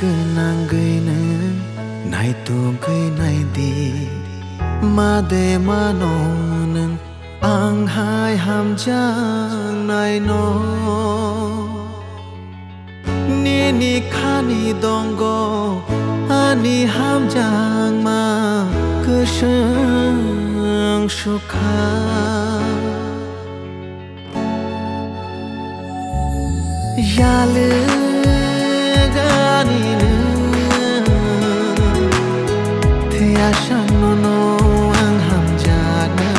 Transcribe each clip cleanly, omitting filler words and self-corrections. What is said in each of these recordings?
गोनांगैनो नायथ' गैनायदि मादे मानो नों आंहाय हामजानाय न' निनि खानि दंग आनि हामजां मा गोसों सुखा यालो गानिनो थैया सांनो आं हामजाना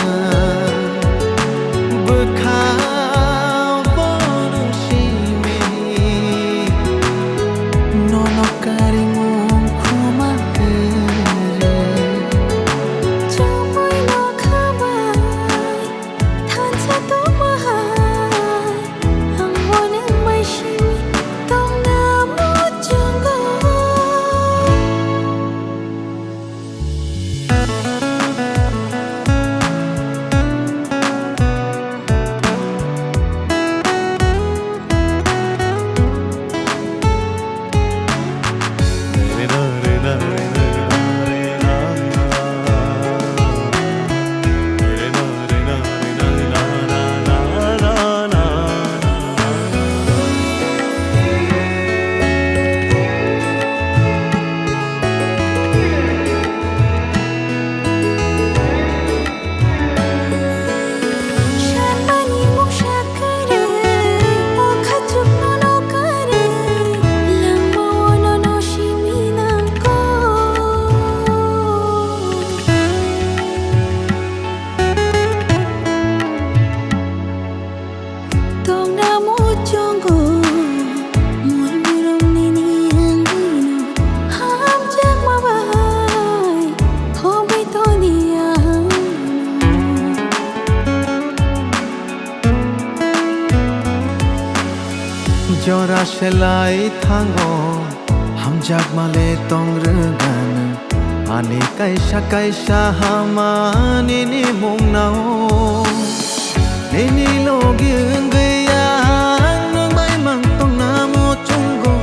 बोखाव बनसिमे ननकारि मुंखुमा गोरे Jamai no khabai thansa to mahai ang waneng mai shimi tong na mo jungo जरा सेलाई थांगो हमजाक माले तंग्रगान आने कायसा कायसा हामानि नि मुंनाव निनि लोगि गैया नों बाय मां तं नामो चुंगो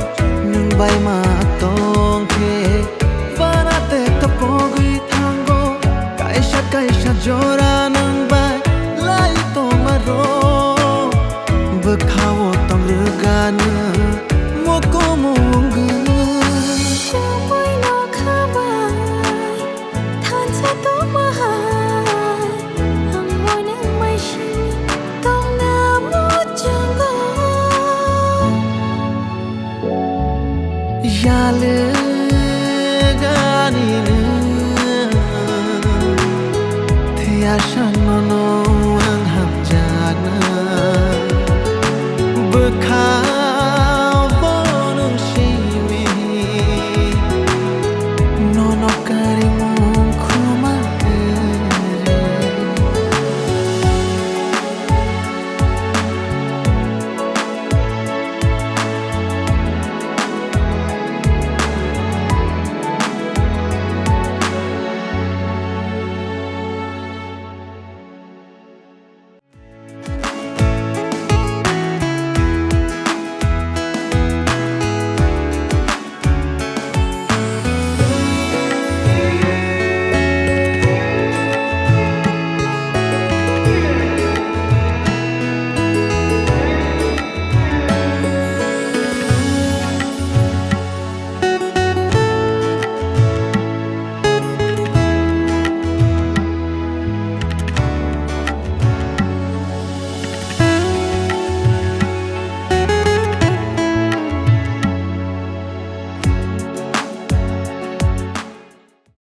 नों बाय मा तं के बाराते तपोगि थांगो कायसा कायसा जरा